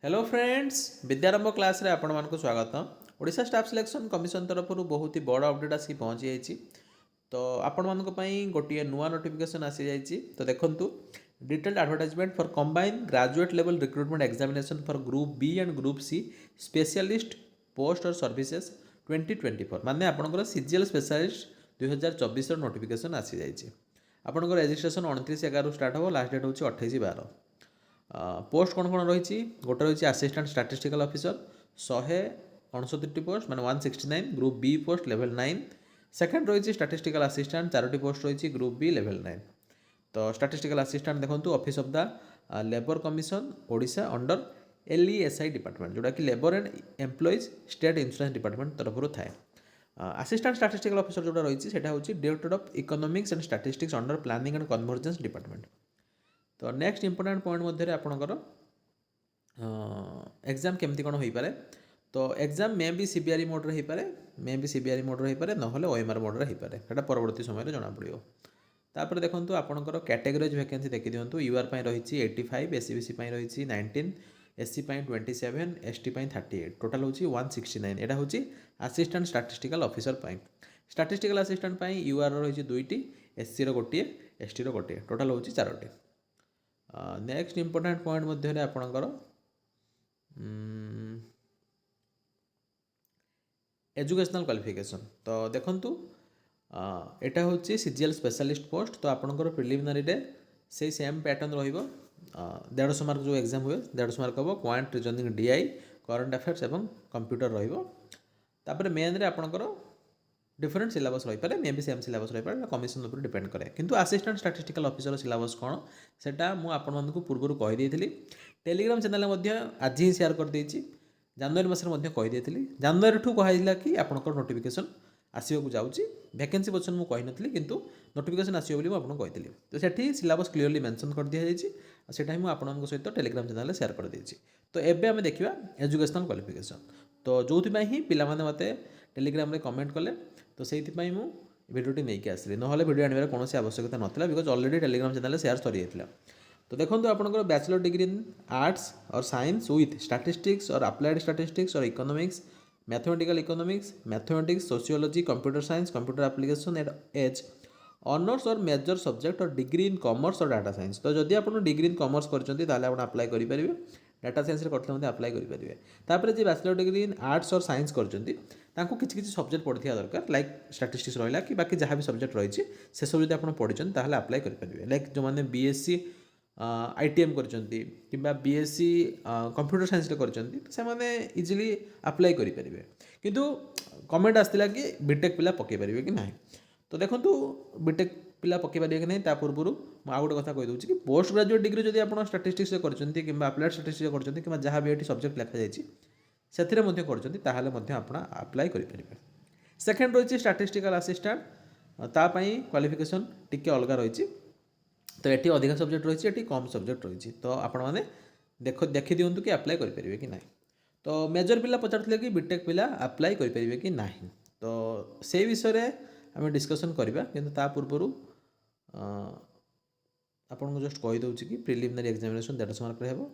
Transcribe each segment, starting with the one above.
Hello friends विद्यारंभ class रे आपण मानक स्वागत। ओडिशा स्टाफ सिलेक्शन कमिशन तरफ बहुत ही बड़ अपडेट आसिक पहुँची जाइए। तो आपण मानक गोटे नुआ नोटिफिकेशन आसी जाइए। तो देखंतु detailed advertisement for combine graduate level recruitment examination for group B and group C specialist post or services 2024 माने आपणकर सीजीएल स्पेशलिस्ट 2024 नोटिफिकेशन आसी जाइए। आपणकर रेजिस्ट्रेशन 29/11 स्टार्ट हो, लास्ट डेट हूँ 28/12। पोस्ट कौन कौन रही गोटे रही असिस्टेंट स्टैटिस्टिकल ऑफिसर 169 पोस्ट माने 169 group B post level 9। Second रही स्टैटिस्टिकल असिस्टेंट 4टी पोस्ट रही ग्रुप बी लेवल 9। तो स्टैटिस्टिकल असिस्टेंट देखो office of the labour commission Odisha under LESI department जोटा कि labour and employees state insurance department तरफ थाए। असिस्टेंट स्टैटिस्टिकल ऑफिसर जोटा रही है director of economics and statistics under planning and convergence department. तो नेक्स्ट इंपोर्टेंट पॉइंट मध्य आपणकर एग्जाम केमती कौन हो पारे। तो एग्जाम मे भी सीबीआरई मोड्रे हो पारे, मे भी सीबीआरई मोड्रे हो पारे, ना OMR मोड्रे हो पारे, सेटा परवर्ती समय जना पड़ो। तापर देखो आपणकर कैटेगोरीज वैकेंसी देखी दिंतु। यूआर रही 85, एससीबीसी रही 19, एससी 27, एसटी 38, टोटाल हूँ 169। यहाँ हूँ assistant statistical officer. Statistical assistant UR रही 2टी, एससी गोटे, एसटी गोटे, टोटाल हूँ 4टी। नेक्स्ट इंपोर्टेंट पॉइंट मध्य आपणकर एजुकेशनल क्वालिफिकेशन। तो देखंतु एटा हूँ सीजीएल स्पेशलिस्ट पोस्ट। तो आपणकर प्रिलिमिनारी से सेम पैटर्न रहिबो। 150 मार्क जो एग्जाम हुए 150 मार्क हम quant reasoning DI current affairs एवं कंप्यूटर रहिबो। तापर मेन रे आपणकर डिफरेंट सिलेबस रही पारे, मे भी सेम सिलेबस रही पारे, कमिशन उपर डिपेंड करे। किंतु असिस्टेंट स्टैटिस्टिकल ऑफिसर सिलेबस कौन सेटा मु आपण मानकु पूर्व कहि देइथिली। टेलीग्राम चैनल मध्ये आज ही शेयर कर देइछि। जनवरी मासरे मध्ये कहि देइथिली। जनवरी ठू कहला कि आपनकर नोटिफिकेशन आसीबा को जाउछि। वैकेंसी पोजीशन मु कहि नथिली, किंतु नोटिफिकेशन आसीबो बोली मु आपन कहिथिली। तो सेठी सिलेबस क्लियरली मेंशन कर दिया जाइछि। सेटा ही मु आपन सहित टेलीग्राम चैनल शेयर कर देइछि। तो एबे हम देखिबा एजुकेशनल क्वालिफिकेशन। तो जोथि पई ही पिला माने मते टेलीग्राम रे कमेंट कले। तो से मुझे भिडियोटी नहीं आसली, ना भिडियो आने कौन आवश्यकता नाला, because already Telegram channel share सरी जाता। तो देखो आपंकर बैचलर डिग्री इन आर्ट्स और science with statistics or applied statistics or economics, mathematical economics, mathematics, sociology, computer science, computer application and as honours or major subject or degree in commerce or data science. तो जदि आप degree in commerce कर apply करेंगे, data science करते apply करेंगे। तापर जी bachelor degree in arts और साइंस करछंती तांको किछि किछि सब्जेक्ट पढ़िया दरकार, लाइक स्टैटिस्टिक्स रहिला कि बाकी जहाँ भी सब्जेक्ट रही से सब जब आप पढ़ी ताहले अप्लाई करेंगे। लाइक जो मैंने बीएससी आईटीएम करछंती किंबा बीएससी कंप्यूटर साइंस करछंती से माने इजीली अप्लाई करेंगे। किंतु कमेंट आसला कि बीटेक पिला पकई पारे कि ना। तो देखो बीटेक पिला पकई पारे कि नहीं, ता पूर्व मुझे गोटे कथा कही दूसरी कि पोस्ट ग्रेजुएट डिग्री जब आप स्टैटिस्टिक्स करछंती किंबा अप्लाइड स्टैटिस्टिक्स करछंती किंबा जहाँ भी ये सब्जेक्ट लिखा जाइए से अप्लाई करेंगे। सेकेंड रही स्टैटिस्टिकल असिस्टेंट, तापाई क्वालिफिकेशन टिके अलग रही। तो ये अधिक सब्जेक्ट रही, ये कम सब्जेक्ट रही। तो आपण मैंने देखी दिंतु कि अप्लाई करेंगे कि ना। तो मेजर पिला पचार कि बीटेक पिला अप्लाई करेंगे कि ना। तो से विषय में आम डिस्कसन करवा, किंतु ता पूर्व आपन को जस्ट कहीदे कि प्रिलिमिनारी एग्जामिनेशन 150 मार्क हो,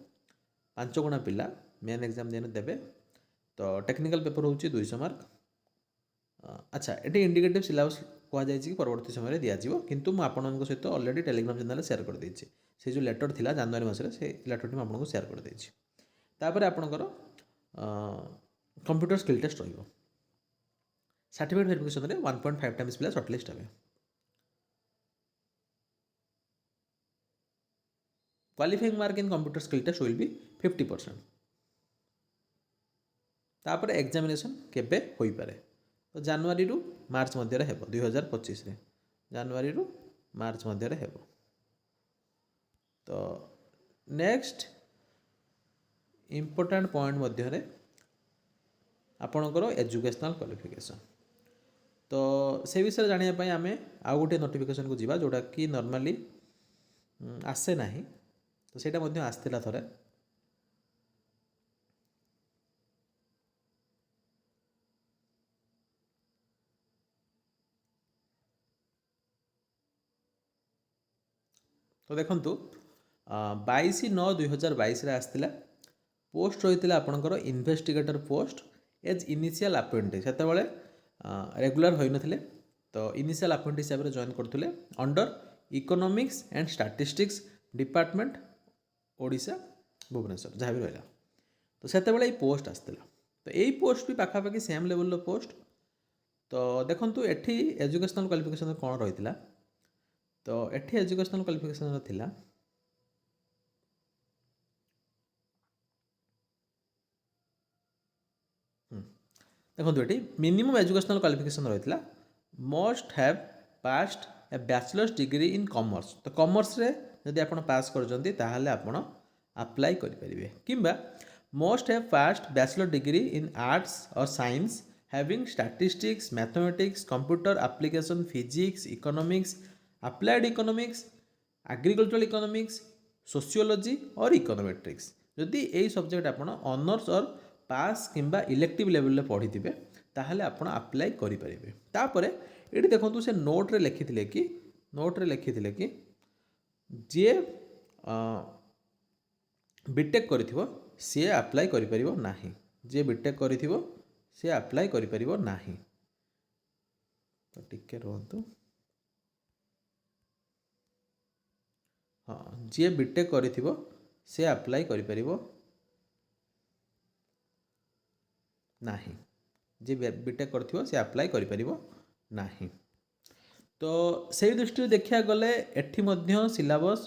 5 गुणा पिला मेन एग्जाम दिन देवे। तो टेक्निकल पेपर हूँ 200 मार्क। अच्छा, ये इंडिकेटिव सिलेबस कहुई कि परवर्ती समय दिज्व, किंतु मुझे आपण सहित अलरेडी टेलीग्राम चैनल शेयर कर देइछि। से जो लेटर थिला जनवरी मासरे से लेटरटी आपको शेयर कर देइछि। तापर आपणकर कंप्यूटर स्किल टेस्ट रहिबो। सर्टिफिकेट वेरिफिकेशन रे 1.5 टाइम्स पिला शॉर्टलिस्ट हेबे। Qualifying mark in computer skill test will be 50%। तापर एग्जामिनेशन केबे होई पारे। तो जनवरी रु मार्च मध्य हे 2025 रे, जनवरी रु मार्च मध्य हे। तो नेक्स्ट इंपोर्टेंट पॉइंट मध्य आपणकर एजुकेशनल क्वालिफिकेशन। तो से विषय जानापी आम आउ गोटे नोटिफिकेशन को जीवा जोटा कि नॉर्मली आसे ना। तो सेटा मध्य आसला थरे। तो देखंतु 22/9/2022 आसला पोस्ट रही आपणकर investigator post as initial appointee से रेगुलर हो नथिले तो इनिशियल अपॉइंटी हिसाब से जॉइन करते under economics and statistics department Odisha Bhubaneswar जहाँ भी रहा तो से पोस्ट आसला तो यही पोस्ट भी पाखापाखि सेम लेवल पोस्ट तो देखंतु एठी एजुकेशनल क्वालिफिकेशन कौन रही तो एठी एजुकेशनल क्वालिफिकेशन थिला देखो ये मिनिमम एजुकेशनल क्वालिफिकेशन रही है must have passed a bachelor's degree in commerce तो कॉमर्स रे जदि आप पास कर अप्लाई करें किंबा must have passed bachelor degree in arts और science having statistics mathematics computer application physics economics applied economics agricultural economics sociology और econometrics जदि यही सब्जेक्ट आप ऑनर्स और पास किंबा इलेक्टिव लेवल पढ़ी थे ताहले आपण अप्लाई करें तापर ये देखो से नोट्रे लिखी कि जी बीटेक कर सी अप्लाई करना जी बीटेक कर सी अप्लाई करना तो टिके रुहतु हाँ जी बीटेक कर सी अप्लाई कर नाही जी बीटेक कर सी अप्लाई करना तो से दृष्टि देखा गले एठी मध्य सिलेबस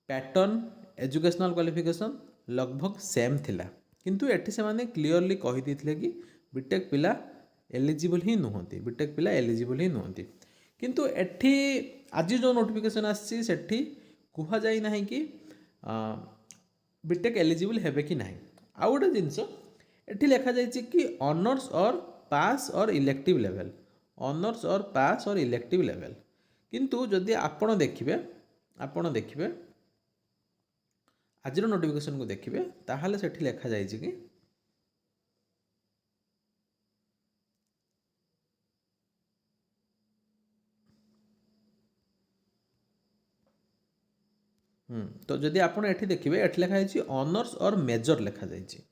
पैटर्न एजुकेशनल क्वालिफिकेशन लगभग सेम थिला किंतु एठी से माने क्लियरली कहि दिथिले कि बीटेक पिला एलिजिबल ही नुहंती बीटेक पिला एलिजिबल ही नुहंती किंतु एठी आज जो नोटिफिकेशन आसी सेठी कुहा जाई नाही कि बीटेक एलिजिबल हेबे कि नाही आ गोटे जिनस एठी लिखा जाइए कि ऑनर्स और पास और इलेक्टिव लेवल ऑनर्स और पास और इलेक्टिव लेवल किंतु जदि आपण देखिबे आज नोटिफिकेशन को देखिए ताहले सेठी लिखा जाइए कि तो जदि आपण एठी देखिए एठी लिखा जाइए ऑनर्स और मेजर लिखा जाइए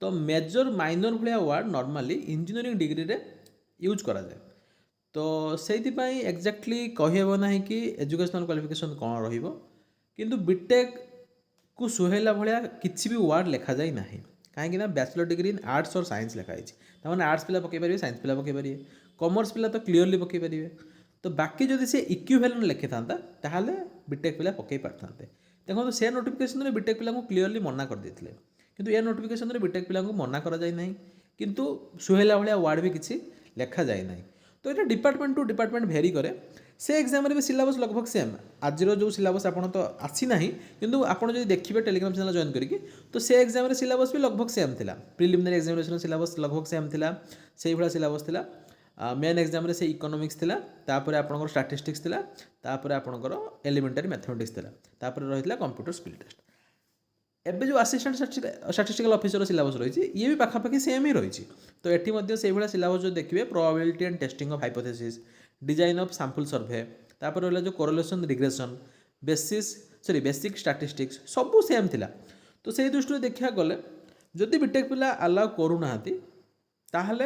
तो मेजर माइनर भाया वर्ड नॉर्मली इंजीनियरिंग डिग्री रे यूज करा जाए तो से एक्जाक्टली कहीहब ना कि एजुकेशनल क्वालिफिकेशन कौन रहिबो किंतु बीटेक को सुहेला भाया किसी भी वर्ड लिखा जाए ना कहीं बैचलर डिग्री इन आर्ट्स और साइंस लिखाई तमाने आर्ट्स पिला पकई पारे साइंस पिला पकई पारे कॉमर्स पिला तो क्लीयरली पकई पारे तो बाकी जदि से इक्विवेलेंट लिखि था ताहले बीटेक पिला पकई पारथांते देखो से नोटिफिकेशन रे बीटेक पिला को क्लीयरली मना कर देथिले किंतु ये नोटिफिकेशन रे बीटेक पिला को मना करा जाय नाही किंतु सुहेला भाया वर्ड भी किसी लिखा जाए ना तो ये डिपार्टमेंट टू डिपार्टमेंट भेरी करे से एग्जाम रे भी सिलेबस लगभग सेम आज जो सिलेबस आपन तो आसी नाही किंतु आपन जदि देखिबे टेलीग्राम चैनल जॉइन करिकि तो से एग्जाम रे सिलेबस भी लगभग सेम थिला प्रिलिमिनरी एग्जामिनेशन सिलेबस लगभग सेम थिला सेही भला सिलेबस थिला मेन एग्जाम रे से इकोनॉमिक्स थिला तापर आपनकर स्टैटिस्टिक्स थिला तापर आपनकर एलिमेंटरी मैथमेटिक्स थिला तापर रहितला कंप्यूटर स्किल टेस्ट एबे जो असिस्टेंट स्टैटिस्टिकल ऑफिसर सिलेबस रही ये भी पाखापाखि सेम ही रही तो एटी मध्य से भाया सिलेबस जो देखिए probability and testing of hypothesis design of sample survey तापर रहा जो कोरिलेशन रिग्रेशन बेसिक स्टैटिस्टिक्स सबू सेम थिला तो से दृष्टि देखा गले जदि बीटेक पिला अलाउ करूना ताहले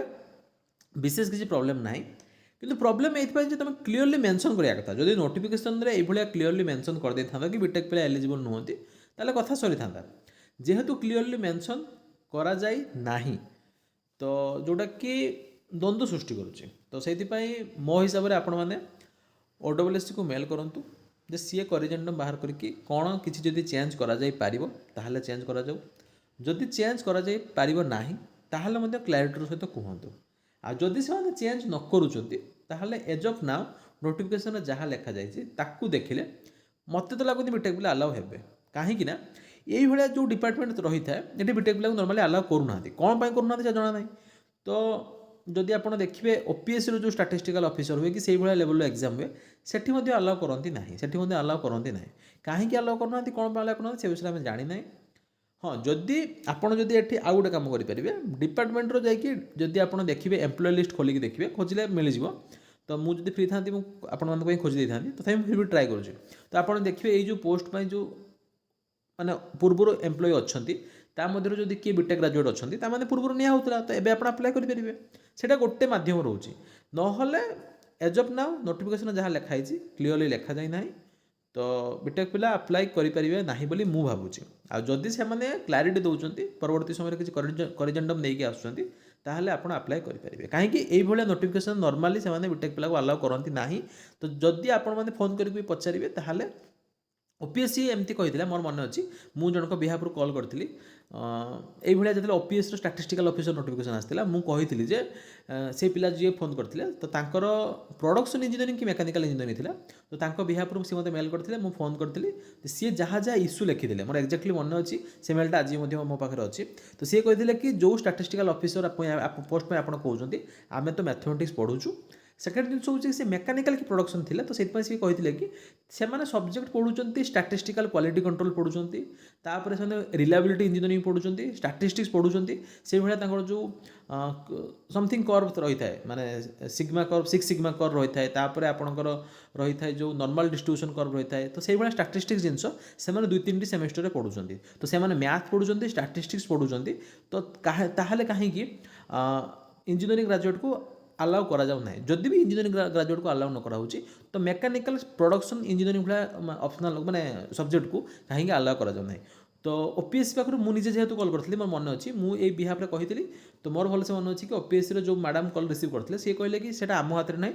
विशेष किसी प्रॉब्लम ना किंतु प्रॉब्लम ये तुम क्लीयरली मेंशन करिया कथा जदि नोटिफिकेशन रे ए भलिया क्लीयरली मेंशन कर दे था कि बीटेक पिला एलिजिबल नुहंती ताले कथा सरी था जेहेतु क्लीयरली मेंशन करा जाई नाही तो जोटा कि द्वंद्व सृष्टि करुच्ची तो से मो हिसाब से आपण मैंने OSSC को मेल करूँ जे सी करिजेंडम बाहर करके कौन किसी जदि चेंज करा जाई पारिबो ताहले चेंज करा जाऊ जदि चेंज करा जाई पारिबो नाही ताहले मध्य क्लैरिटीर सहित कहतु आ जदि से चेंज न करूचंती ताहले एज ऑफ नाउ नोटिफिकेशन जहाँ लिखा जाइए ताकू देखिले मत तो लगुनि बीटेक पिला अलाउ हेबे कहीं यही भाया जो डिपार्टमेंट रही है ये बीटेक पिला नॉर्मली अलाउ करूना कौन पाई करूना जाना ना तो जदि आप देखिए ओपीएससी जो स्टैटिस्टिकल ऑफिसर हुए कि से भाया लेवल एग्जाम हुए सेठी मध्य अलाउ करती ना सेठी मध्य अलाउ करती ना कहीं अलाउ करना कौन अलाउ करना से विषय में जानी ना हाँ जदि आपड़ जदि ये आउ गोटे कम करेंगे डिपार्टमेंटर जदि आप देखिए एम्प्लॉय लिस्ट खोलिक देखिए खोजिले मिल तो मुझे फ्री था मुझे खोजी था तथा फिर भी ट्राए करुँच तो आप देखिए ये जो पोस्ट जो माने पूर्वर एम्प्लॉय अच्छा ତା ମଧ୍ୟରୁ ଯଦି କିଏ ବିଟେକ୍ ଗ୍ରାଜୁଏଟ୍ ଅଛନ୍ତି ତାମାନେ ପୂର୍ବରୁ ନିଆ ହେଉଥିଲା ତ ଏବେ ଆପଣ ଆପ୍ଲାଏ କରିପାରିବେ। ସେଇଟା ଗୋଟେ ମାଧ୍ୟମ ରହୁଛି। ନହେଲେ ଏଜ୍ ଅଫ୍ ନାଉ ନୋଟିଫିକେସନ୍ ଯାହା ଲେଖା ହେଇଛି କ୍ଲିଅରଲି ଲେଖାଯାଇ ନାହିଁ ତ ବିଟେକ୍ ପିଲା ଆପ୍ଲାଏ କରିପାରିବେ ନାହିଁ ବୋଲି ମୁଁ ଭାବୁଛି। ଆଉ ଯଦି ସେମାନେ କ୍ଲାରିଟି ଦେଉଛନ୍ତି ପରବର୍ତ୍ତୀ ସମୟରେ କିଛି କରିଜେଣ୍ଡମ୍ ନେଇକି ଆସୁଛନ୍ତି ତାହେଲେ ଆପଣ ଆପ୍ଲାଏ କରିପାରିବେ। କାହିଁକି ଏଇଭଳିଆ ନୋଟିଫିକେସନ୍ ନର୍ମାଲି ସେମାନେ ବିଟେକ୍ ପିଲାକୁ ଆଲାଉ କରନ୍ତି ନାହିଁ। ତ ଯଦି ଆପଣମାନେ ଫୋନ୍ କରିକି ପଚାରିବେ ତାହେଲେ OPSC ଏମିତି କହିଥିଲା ମୋର ମନେ ଅଛି ମୁଁ ଜଣଙ୍କ ବିହାଫରୁ କଲ୍ କରିଥିଲି এইভাবে যেତେବେଳେ OPSCର ଷ୍ଟାଟିଷ୍ଟିକାଲ ଅଫିସର ନୋଟିଫିକେସନ୍ ଆସିଥିଲା ମୁଁ କହିଥିଲି ଯେ ସେ ପିଲା ଯିଏ ଫୋନ୍ କରିଥିଲେ ତ ତାଙ୍କର ପ୍ରଡକ୍ସନ୍ ଇଞ୍ଜିନିୟରିଂ କି ମେକାନିକାଲ ଇଞ୍ଜିନିୟରିଂ ଥିଲା ତ ତାଙ୍କ ବିହାଫରୁ ସେ ମୋତେ ମେଲ୍ କରିଥିଲେ ମୁଁ ଫୋନ୍ କରିଥିଲି ସିଏ ଯାହା ଯାହା ଇସ୍ୟୁ ଲେଖିଥିଲେ ମୋର ଏକ୍ଜାକ୍ଟଲି ମନେ ଅଛି ସେ ମେଲ୍ଟା ଆଜି ମଧ୍ୟ ମୋ ପାଖରେ ଅଛି ତ ସିଏ କହିଥିଲେ କି ଯେଉଁ ଷ୍ଟାଟିଷ୍ଟିକାଲ ଅଫିସର ପୋଷ୍ଟ ପାଇଁ ଆପଣ କହୁଛନ୍ତି ଆମେ ତ ମ୍ୟାଥମେଟିକ୍ସ ପଢ଼ୁଛୁ ସେକେଣ୍ଡ ଜିନିଷ ହେଉଛି ସେ ମେକାନିକାଲ କି ପ୍ରଡକ୍ସନ୍ ଥିଲା ତ ସେଥିପାଇଁ ସେ କହିଥିଲେ କି ସେମାନେ ସବଜେକ୍ଟ ପଢ଼ୁଛନ୍ତି ଷ୍ଟାଟିଷ୍ଟିକାଲ କ୍ୱାଲିଟି କଣ୍ଟ୍ରୋଲ ପଢ଼ୁଛନ୍ତି ତାପରେ ସେମାନେ ରିଲାବିଲିଟି ଇଞ୍ଜିନିୟରିଂ ପଢ଼ୁଛନ୍ତି ଷ୍ଟାଟିଷ୍ଟିକ୍ସ ପଢ଼ୁଛନ୍ତି ସେଇଭଳିଆ ତାଙ୍କର ଯେଉଁ ସମଥିଙ୍ଗ କର୍ଭ ରହିଥାଏ ମାନେ ସିଗ୍ମା କର୍ଭ 6 ସିଗ୍ମା କର୍ଭ ରହିଥାଏ ତାପରେ ଆପଣଙ୍କର ରହିଥାଏ ଯେଉଁ ନର୍ମାଲ ଡିଷ୍ଟ୍ରିବ୍ୟୁସନ୍ କର୍ଭ ରହିଥାଏ ତ ସେଇଭଳିଆ ଷ୍ଟାଟିଷ୍ଟିକ୍ସ ଜିନିଷ ସେମାନେ 2-3ଟି ସେମିଷ୍ଟରରେ ପଢ଼ୁଛନ୍ତି ତ ସେମାନେ ମ୍ୟାଥ୍ ପଢ଼ୁଛନ୍ତି ଷ୍ଟାଟିଷ୍ଟିକ୍ସ ପଢ଼ୁଛନ୍ତି ତ ତାହେଲେ କାହିଁକି ଇଞ୍ଜିନିୟରିଂ ଗ୍ରାଜୁଏଟ୍କୁ ଆଲାଉ କରାଯାଉ ନାହିଁ ଯଦି ବି ଇଞ୍ଜିନିୟରିଂ ଗ୍ରାଜୁଏଟ୍କୁ ଆଲାଉ ନ କରାହେଉଛି ତ ମେକାନିକାଲ ପ୍ରଡକ୍ସନ୍ ଇଞ୍ଜିନିୟରିଂ ଭଳିଆ ଅପସନାଲ୍ ମାନେ ସବଜେକ୍ଟକୁ କାହିଁକି ଆଲାଉ କରାଯାଉ ନାହିଁ ତ OPSC ପାଖରୁ ମୁଁ ନିଜେ ଯେହେତୁ କଲ୍ କରିଥିଲି ମୋର ମନେ ଅଛି ମୁଁ ଏଇ ବିହାଫରେ କହିଥିଲି ତ ମୋର ଭଲସେ ମନେ ଅଛି କି OPSCର ଯେଉଁ ମ୍ୟାଡ଼ାମ୍ କଲ୍ ରିସିଭ୍ କରିଥିଲେ ସିଏ କହିଲେ କି ସେଇଟା ଆମ ହାତରେ ନାହିଁ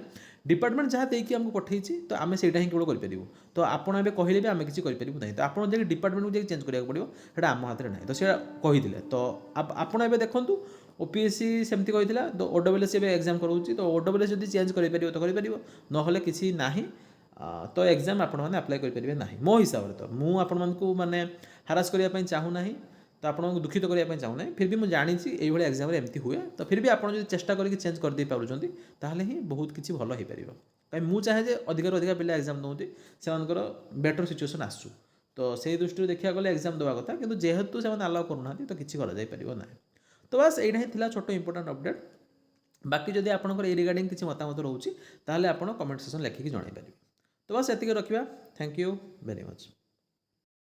ଡିପାର୍ଟମେଣ୍ଟ ଯାହା ଦେଇକି ଆମକୁ ପଠେଇଛି ତ ଆମେ ସେଇଟା ହିଁ କେବଳ କରିପାରିବୁ ତ ଆପଣ ଏବେ କହିଲେ ବି ଆମେ କିଛି କରିପାରିବୁ ନାହିଁ ତ ଆପଣ ଯାଇକି ଡିପାର୍ଟମେଣ୍ଟକୁ ଯାଇକି ଚେଞ୍ଜ କରିବାକୁ ପଡ଼ିବ ସେଇଟା ଆମ ହାତରେ ନାହିଁ ତ ସେଇଟା କହିଥିଲେ ତ ଆପଣ ଏବେ ଦେଖନ୍ତୁ OPSC ସେମିତି କହିଥିଲା ତ OSS ଏବେ ଏକ୍ଜାମ୍ କରାଉଛି ତ OSS ଯଦି ଚେଞ୍ଜ କରିପାରିବ ତ କରିପାରିବ ନହେଲେ କିଛି ନାହିଁ ତ ଏକ୍ଜାମ୍ ଆପଣମାନେ ଆପ୍ଲାଏ କରିପାରିବେ ନାହିଁ ମୋ ହିସାବରେ ତ ମୁଁ ଆପଣମାନଙ୍କୁ ମାନେ ହାରାସ କରିବା ପାଇଁ ଚାହୁଁନାହିଁ ତ ଆପଣଙ୍କୁ ଦୁଃଖିତ କରିବା ପାଇଁ ଚାହୁଁନାହିଁ ଫିର୍ ବି ମୁଁ ଜାଣିଛି ଏଇଭଳି ଏକ୍ଜାମ୍ରେ ଏମିତି ହୁଏ ତ ଫିର୍ ବି ଆପଣ ଯଦି ଚେଷ୍ଟା କରିକି ଚେଞ୍ଜ କରିଦେଇ ପାରୁଛନ୍ତି ତାହେଲେ ହିଁ ବହୁତ କିଛି ଭଲ ହେଇପାରିବ କାହିଁକି ମୁଁ ଚାହେଁ ଯେ ଅଧିକରୁ ଅଧିକା ପିଲା ଏକ୍ଜାମ୍ ଦେଉଛନ୍ତି ସେମାନଙ୍କର ବେଟର୍ ସିଚୁଏସନ୍ ଆସୁ ତ ସେଇ ଦୃଷ୍ଟିରୁ ଦେଖିବାକୁ ଗଲେ ଏକ୍ଜାମ୍ ଦେବା କଥା କିନ୍ତୁ ଯେହେତୁ ସେମାନେ ଆଲାଉ କରୁନାହାନ୍ତି ତ କିଛି କରାଯାଇପାରିବ ନାହିଁ ତ ବାସ୍ ଏଇଟା ହିଁ ଥିଲା ଛୋଟ ଇମ୍ପୋର୍ଟାଣ୍ଟ ଅପଡେଟ୍ ବାକି ଯଦି ଆପଣଙ୍କର ଏ ରିଗାର୍ଡ଼ିଂ କିଛି ମତାମତ ରହୁଛି ତାହେଲେ ଆପଣ କମେଣ୍ଟ ସେକ୍ସନ୍ ଲେଖିକି ଜଣାଇପାରିବେ ତ ବାସ୍ ଏତିକି ରଖିବା ଥ୍ୟାଙ୍କ ୟୁ ଭେରି ମଚ୍